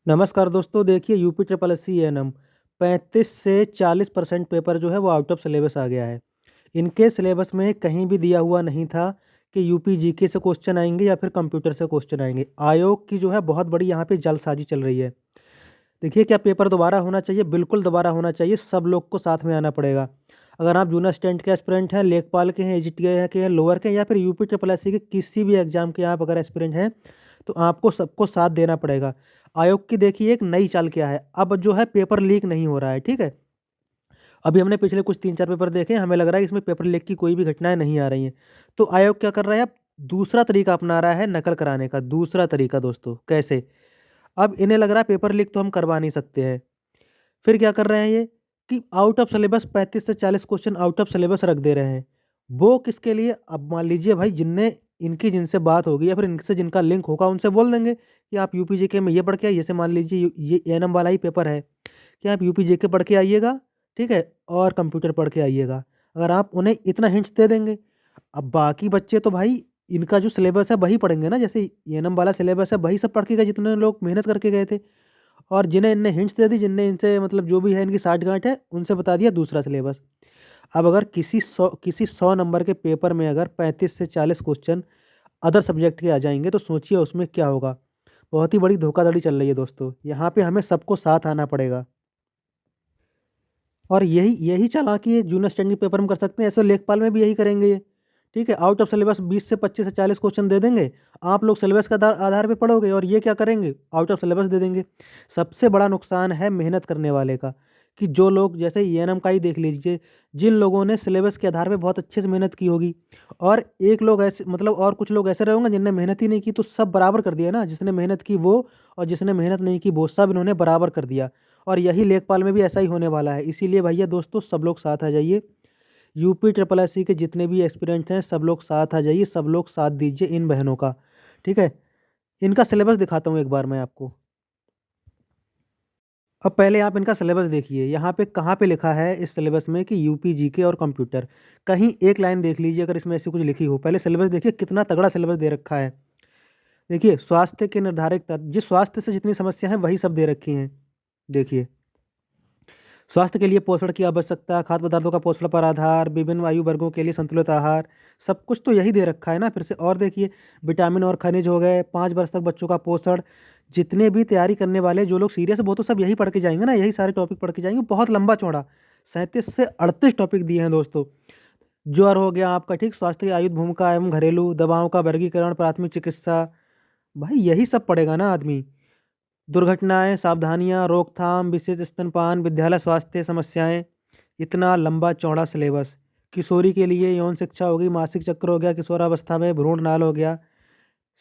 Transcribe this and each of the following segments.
नमस्कार दोस्तों, देखिए UP triple S C ANM 35 से 40% पेपर जो है वो आउट ऑफ सिलेबस आ गया है। इनके सिलेबस में कहीं भी दिया हुआ नहीं था कि यूपी जीके से क्वेश्चन आएंगे या फिर कंप्यूटर से क्वेश्चन आएंगे। आयोग की जो है बहुत बड़ी यहाँ पे जालसाजी चल रही है। देखिए, क्या पेपर दोबारा होना चाहिए? बिल्कुल दोबारा होना चाहिए। सब लोग को साथ में आना पड़ेगा। अगर आप जूनियर असिस्टेंट के एस्पिरेंट हैं, लेखपाल के हैं, एजीटीए के हैं, लोअर के हैं या फिर यूपी ट्रिपल एस सी के किसी भी एग्जाम के आप अगर एस्पिरेंट हैं, तो आपको सबको साथ देना पड़ेगा। आयोग की देखिए एक नई चाल क्या है, अब जो है पेपर लीक नहीं हो रहा है, ठीक है? अभी हमने पिछले कुछ 3-4 पेपर देखे, हमें लग रहा है इसमें पेपर लीक की कोई भी घटनाएँ नहीं आ रही हैं। तो आयोग क्या कर रहा है अब? दूसरा तरीका अपना रहा है नकल कराने का, दूसरा तरीका दोस्तों, कैसे? अब इन्हें लग रहा है पेपर लीक तो हम करवा नहीं सकते हैं। फिर क्या कर रहे हैं ये कि आउट ऑफ सिलेबस 35 से 40 क्वेश्चन आउट ऑफ सिलेबस रख दे रहे हैं। वो किसके लिए? अब मान लीजिए भाई जिनने इनकी जिनसे बात होगी या फिर इनसे जिनका लिंक होगा उनसे बोल देंगे कि आप यूपी जीके में ये पढ़ के आइए। जैसे मान लीजिए ये एएनएम वाला ही पेपर है कि आप यूपी जीके पढ़ के आइएगा, ठीक है? और कंप्यूटर पढ़ के आइएगा। अगर आप उन्हें इतना हिंट्स दे देंगे, अब बाकी बच्चे तो भाई इनका जो सिलेबस है वही पढ़ेंगे ना। जैसे एएनएम वाला सिलेबस है वही सब पढ़ के गए जितने लोग मेहनत करके गए थे। और जिन्हें इनने हिंट्स दे दी, जिनने इनसे मतलब जो भी है इनकी साठगांठ है, उनसे बता दिया दूसरा सिलेबस। अब अगर किसी 100 नंबर के पेपर में अगर 35 से 40 क्वेश्चन अदर सब्जेक्ट के आ जाएँगे, तो सोचिए उसमें क्या होगा। बहुत ही बड़ी धोखाधड़ी चल रही है दोस्तों। यहाँ पे हमें सबको साथ आना पड़ेगा। और यही यही चालाकी है जूनियर स्टैंड के पेपर में कर सकते हैं, ऐसे लेखपाल में भी यही करेंगे ये। ठीक है, आउट ऑफ सिलेबस 20 से 25 से 40 क्वेश्चन दे देंगे। आप लोग सिलेबस के आधार पे पढ़ोगे और ये क्या करेंगे? आउट ऑफ सिलेबस दे देंगे। सबसे बड़ा नुकसान है मेहनत करने वाले का, कि जो लोग जैसे एएनएम का ही देख लीजिए, जिन लोगों ने सिलेबस के आधार पे बहुत अच्छे से मेहनत की होगी और एक लोग ऐसे मतलब और कुछ लोग ऐसे रहे होंगे जिनने मेहनत ही नहीं की, तो सब बराबर कर दिया ना। जिसने मेहनत की वो और जिसने मेहनत नहीं की वो, सब इन्होंने बराबर कर दिया। और यही लेखपाल में भी ऐसा ही होने वाला है। इसीलिए भैया दोस्तों, सब लोग साथ आ जाइए। यूपी ट्रिपल एससी के जितने भी एस्पिरेंट्स हैं, सब लोग साथ आ जाइए, सब लोग साथ दीजिए इन बहनों का। ठीक है? इनका सिलेबस दिखाता हूँ एक बार मैं आपको। अब पहले आप इनका सिलेबस देखिए, यहाँ पे कहाँ पे लिखा है इस सिलेबस में कि यूपी जीके और कंप्यूटर। कहीं एक लाइन देख लीजिए अगर इसमें ऐसी कुछ लिखी हो। पहले सिलेबस देखिए, कितना तगड़ा सिलेबस दे रखा है। देखिए, स्वास्थ्य के निर्धारक तत्व, जिस स्वास्थ्य से जितनी समस्या है वही सब दे रखी हैं। देखिए, स्वास्थ्य के लिए पोषण की आवश्यकता, खाद्य पदार्थों का पोषण पर आधार, विभिन्न आयु वर्गों के लिए संतुलित आहार, सब कुछ तो यही दे रखा है ना। फिर से और देखिए, विटामिन और खनिज हो गए, 5 वर्ष तक बच्चों का पोषण। जितने भी तैयारी करने वाले जो लोग सीरियस है वो तो सब यही पढ़ के जाएंगे ना, यही सारे टॉपिक पढ़ के जाएंगे। बहुत लंबा चौड़ा 37 से 38 टॉपिक दिए हैं दोस्तों। ज्वर हो गया आपका, ठीक, स्वास्थ्य की आयुध भूमिका एवं घरेलू दवाओं का वर्गीकरण, प्राथमिक चिकित्सा। भाई यही सब पढ़ेगा ना आदमी। दुर्घटनाएँ, सावधानियाँ, रोकथाम, विशेष स्तनपान, विद्यालय स्वास्थ्य समस्याएँ, इतना लंबा चौड़ा सिलेबस। किशोरी के लिए यौन शिक्षा हो गई, मासिक चक्र हो गया, किशोरावस्था में भ्रूण नाल हो गया,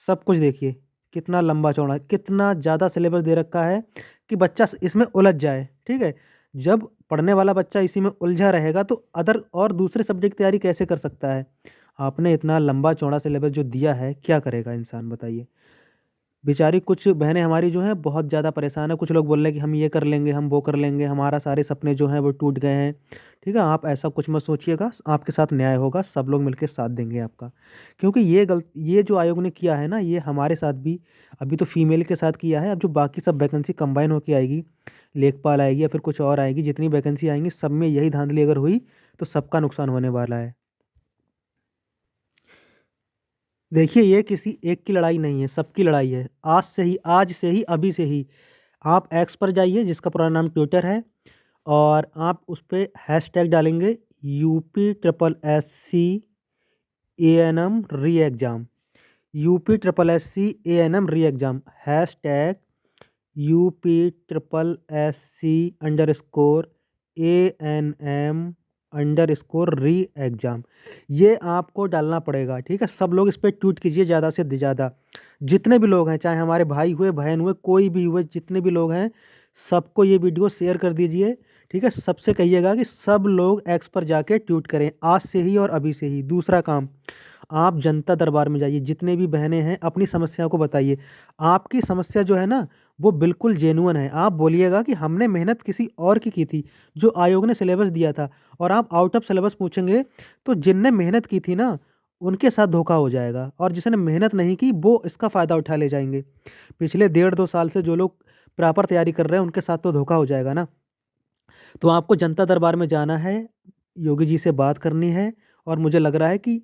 सब कुछ देखिए कितना लंबा चौड़ा, कितना ज़्यादा सिलेबस दे रखा है कि बच्चा इसमें उलझ जाए, ठीक है? जब पढ़ने वाला बच्चा इसी में उलझा रहेगा तो अदर और दूसरे सब्जेक्ट की तैयारी कैसे कर सकता है? आपने इतना लंबा चौड़ा सिलेबस जो दिया है, क्या करेगा इंसान बताइए? बेचारी कुछ बहनें हमारी जो हैं बहुत ज़्यादा परेशान हैं। कुछ लोग बोल रहे हैं कि हम ये कर लेंगे, हम वो कर लेंगे, हमारा सारे सपने जो हैं वो टूट गए हैं। ठीक है? आप ऐसा कुछ मत सोचिएगा, आपके साथ न्याय होगा, सब लोग मिलके साथ देंगे आपका। क्योंकि ये जो आयोग ने किया है ना, ये हमारे साथ भी अभी तो फीमेल के साथ किया है। अब जो बाकी सब वैकेंसी कंबाइन होके आएगी, लेखपाल आएगी या फिर कुछ और आएगी, जितनी वैकेंसी आएँगी सब में यही धांधली अगर हुई, तो सबका नुकसान होने वाला है। देखिए, ये किसी एक की लड़ाई नहीं है, सबकी लड़ाई है। आज से ही, अभी से ही आप एक्स पर जाइए जिसका पूरा नाम ट्विटर है, और आप उस पे हैशटैग डालेंगे UP triple S C A N M re exam, UP triple S C A N M re exam, hashtag UP triple S C underscore A N M underscore re exam. ये आपको डालना पड़ेगा, ठीक है? सब लोग इस पे ट्वीट कीजिए ज़्यादा से ज़्यादा। जितने भी लोग हैं, चाहे हमारे भाई हुए, बहन हुए, कोई भी हुए, जितने भी लोग हैं, सबको ये वीडियो शेयर कर दीजिए, ठीक है? सबसे कहिएगा कि सब लोग एक्स पर जाके ट्वीट करें, आज से ही और अभी से ही। दूसरा काम, आप जनता दरबार में जाइए, जितने भी बहनें हैं अपनी समस्या को बताइए। आपकी समस्या जो है ना, वो बिल्कुल जेन्युइन है। आप बोलिएगा कि हमने मेहनत किसी और की थी, जो आयोग ने सिलेबस दिया था। और आप आउट ऑफ सिलेबस पूछेंगे, तो जिनने मेहनत की थी ना, उनके साथ धोखा हो जाएगा और जिसने मेहनत नहीं की, वो इसका फ़ायदा उठा ले जाएँगे। पिछले 1.5-2 साल से जो लोग प्रॉपर तैयारी कर रहे हैं उनके साथ तो धोखा हो जाएगा ना। तो आपको जनता दरबार में जाना है, योगी जी से बात करनी है, और मुझे लग रहा है कि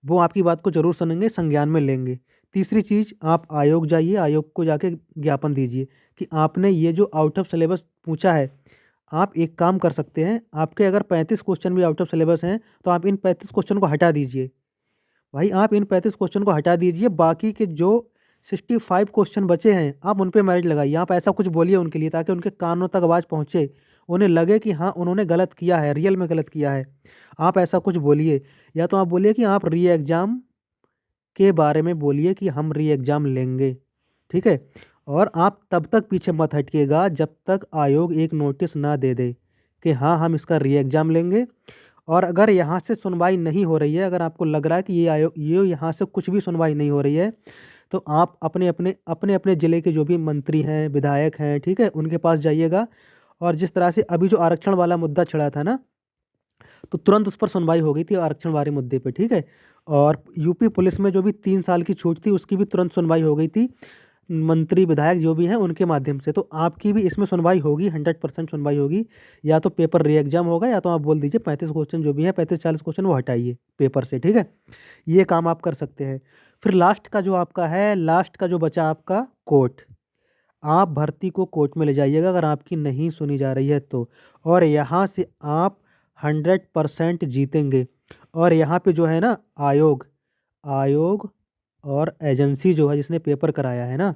वो आपकी बात को ज़रूर सुनेंगे, संज्ञान में लेंगे। तीसरी चीज़, आप आयोग जाइए, आयोग को जाके ज्ञापन दीजिए कि आपने ये जो आउट ऑफ सिलेबस पूछा है, आप एक काम कर सकते हैं, आपके अगर 35 क्वेश्चन भी आउट ऑफ सिलेबस हैं तो आप इन 35 क्वेश्चन को हटा दीजिए। भाई आप इन 35 क्वेश्चन को हटा दीजिए, बाकी के जो 65 क्वेश्चन बचे हैं आप उन पे मेरिट लगाइए। आप ऐसा कुछ बोलिए उनके लिए ताकि उनके कानों तक आवाज़ पहुँचे, उन्हें लगे कि हाँ उन्होंने गलत किया है, रियल में गलत किया है। आप ऐसा कुछ बोलिए, या तो आप बोलिए कि आप री एग्ज़ाम के बारे में बोलिए कि हम री एग्ज़ाम लेंगे, ठीक है? और आप तब तक पीछे मत हटिएगा जब तक आयोग एक नोटिस ना दे दे कि हाँ हम इसका री एग्ज़ाम लेंगे। और अगर यहाँ से सुनवाई नहीं हो रही है, अगर आपको लग रहा है कि ये यहाँ से कुछ भी सुनवाई नहीं हो रही है, तो आप अपने ज़िले के जो भी मंत्री हैं, विधायक हैं, ठीक है, उनके पास जाइएगा। और जिस तरह से अभी जो आरक्षण वाला मुद्दा छिड़ा था ना, तो तुरंत उस पर सुनवाई हो गई थी आरक्षण वाले मुद्दे पे, ठीक है। और यूपी पुलिस में जो भी 3 साल की छूट थी उसकी भी तुरंत सुनवाई हो गई थी, मंत्री विधायक जो भी हैं उनके माध्यम से। तो आपकी भी इसमें सुनवाई होगी, 100% सुनवाई होगी। या तो पेपर री एग्जाम होगा, या तो आप बोल दीजिए 35 क्वेश्चन जो भी है, 35-40 क्वेश्चन वो हटाइए पेपर से, ठीक है। ये काम आप कर सकते हैं। फिर लास्ट का जो आपका है, लास्ट का जो बचा आपका कोर्ट, आप भर्ती को कोर्ट में ले जाइएगा अगर आपकी नहीं सुनी जा रही है तो। और यहाँ से आप 100% जीतेंगे। और यहाँ पे जो है ना, आयोग आयोग और एजेंसी जो है जिसने पेपर कराया है ना,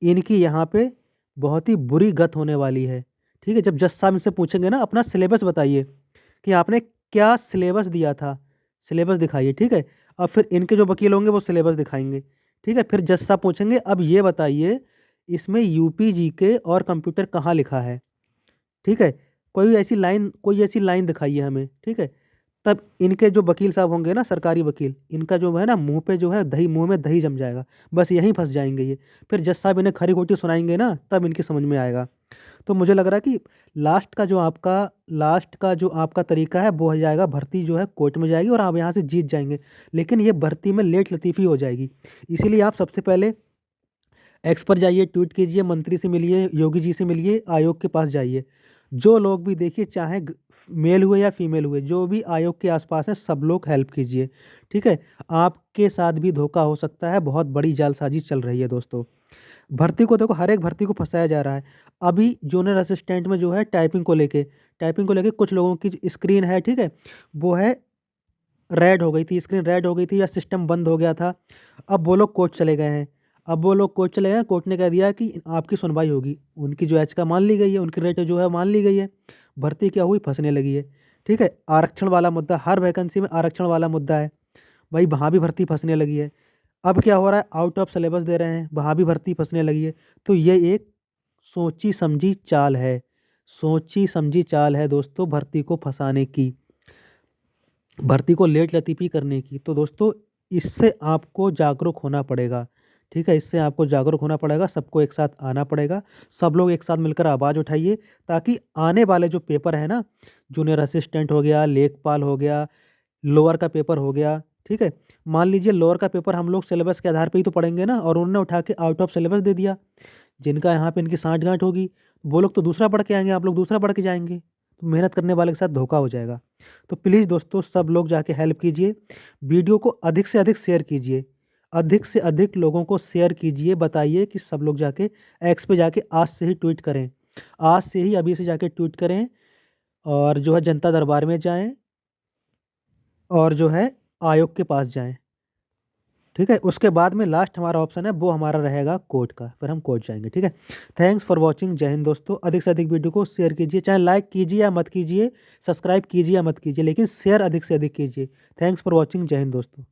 इनकी यहाँ पे बहुत ही बुरी गत होने वाली है, ठीक है। जब जज साहब इनसे पूछेंगे ना अपना सिलेबस बताइए कि आपने क्या सिलेबस दिया था, सिलेबस दिखाइए, ठीक है। अब फिर इनके जो वकील होंगे वो सिलेबस दिखाएंगे, ठीक है। फिर जज साहब पूछेंगे अब ये बताइए इसमें यूपी जीके और कंप्यूटर कहाँ लिखा है, ठीक है। कोई ऐसी लाइन दिखाइए हमें, ठीक है। तब इनके जो वकील साहब होंगे ना, सरकारी वकील, इनका जो है ना मुंह पे जो है दही, मुंह में दही जम जाएगा, बस यहीं फंस जाएंगे ये। फिर जज साहब इन्हें खरी खोटी सुनाएंगे ना, तब इनकी समझ में आएगा। तो मुझे लग रहा है कि लास्ट का जो आपका तरीका है वो हो जाएगा, भर्ती जो है कोर्ट में जाएगी और आप यहाँ से जीत जाएंगे। लेकिन ये भर्ती में लेट लतीफ़ी हो जाएगी। इसीलिए आप सबसे पहले एक्स पर जाइए, ट्वीट कीजिए, मंत्री से मिलिए, योगी जी से मिलिए, आयोग के पास जाइए। जो लोग भी देखिए, चाहे मेल हुए या फीमेल हुए, जो भी आयोग के आसपास हैं सब लोग हेल्प कीजिए, ठीक है। आपके साथ भी धोखा हो सकता है, बहुत बड़ी जालसाजी चल रही है दोस्तों। भर्ती को देखो, हर एक भर्ती को फंसाया जा रहा है। अभी जूनियर असिस्टेंट में जो है टाइपिंग को लेके कुछ लोगों की स्क्रीन है, ठीक है, वो है रेड हो गई थी, स्क्रीन रेड हो गई थी या सिस्टम बंद हो गया था। अब वो लोग कोर्ट चले गए हैं। कोर्ट ने कह दिया कि आपकी सुनवाई होगी, उनकी जो याचिका मान ली गई है, उनकी रेट जो है मान ली गई है। भर्ती क्या हुई, फंसने लगी है, ठीक है। आरक्षण वाला मुद्दा, हर वैकेंसी में आरक्षण वाला मुद्दा है भाई, वहाँ भी भर्ती फंसने लगी है। अब क्या हो रहा है, आउट ऑफ सिलेबस दे रहे हैं, वहाँ भी भर्ती फंसने लगी है। तो ये एक सोची समझी चाल है, सोची समझी चाल है दोस्तों, भर्ती को फंसाने की, भर्ती को लेट लतीफ़ी करने की। तो दोस्तों इससे आपको जागरूक होना पड़ेगा, ठीक है। इससे आपको जागरूक होना पड़ेगा, सबको एक साथ आना पड़ेगा, सब लोग एक साथ मिलकर आवाज़ उठाइए, ताकि आने वाले जो पेपर है ना, जूनियर असिस्टेंट हो गया, लेखपाल हो गया, लोअर का पेपर हो गया, ठीक है। मान लीजिए लोअर का पेपर हम लोग सिलेबस के आधार पर ही तो पढ़ेंगे ना, और उन्होंने उठा के आउट ऑफ सिलेबस दे दिया, जिनका यहाँ पे इनकी साँठ गाँठ होगी, वो लोग तो दूसरा पढ़ के आएंगे, आप लोग दूसरा पढ़ के जाएंगे, तो मेहनत करने वाले के साथ धोखा हो जाएगा। तो प्लीज़ दोस्तों सब लोग जाके हेल्प कीजिए, वीडियो को अधिक से अधिक शेयर कीजिए, अधिक से अधिक लोगों को शेयर कीजिए, बताइए कि सब लोग जाके एक्स पे जाके आज से ही ट्वीट करें, आज से ही अभी से जाके ट्वीट करें, और जो है जनता दरबार में जाएं, और जो है आयोग के पास जाएं, ठीक है। उसके बाद में लास्ट हमारा ऑप्शन है वो हमारा रहेगा कोर्ट का, फिर हम कोर्ट जाएंगे, ठीक है। थैंक्स फॉर वॉचिंग, जय हिंद दोस्तों। अधिक से अधिक वीडियो को शेयर कीजिए, चाहे लाइक कीजिए या मत कीजिए, सब्सक्राइब कीजिए या मत कीजिए, लेकिन शेयर अधिक से अधिक कीजिए। थैंक्स फॉर वॉचिंग, जय हिंद दोस्तों।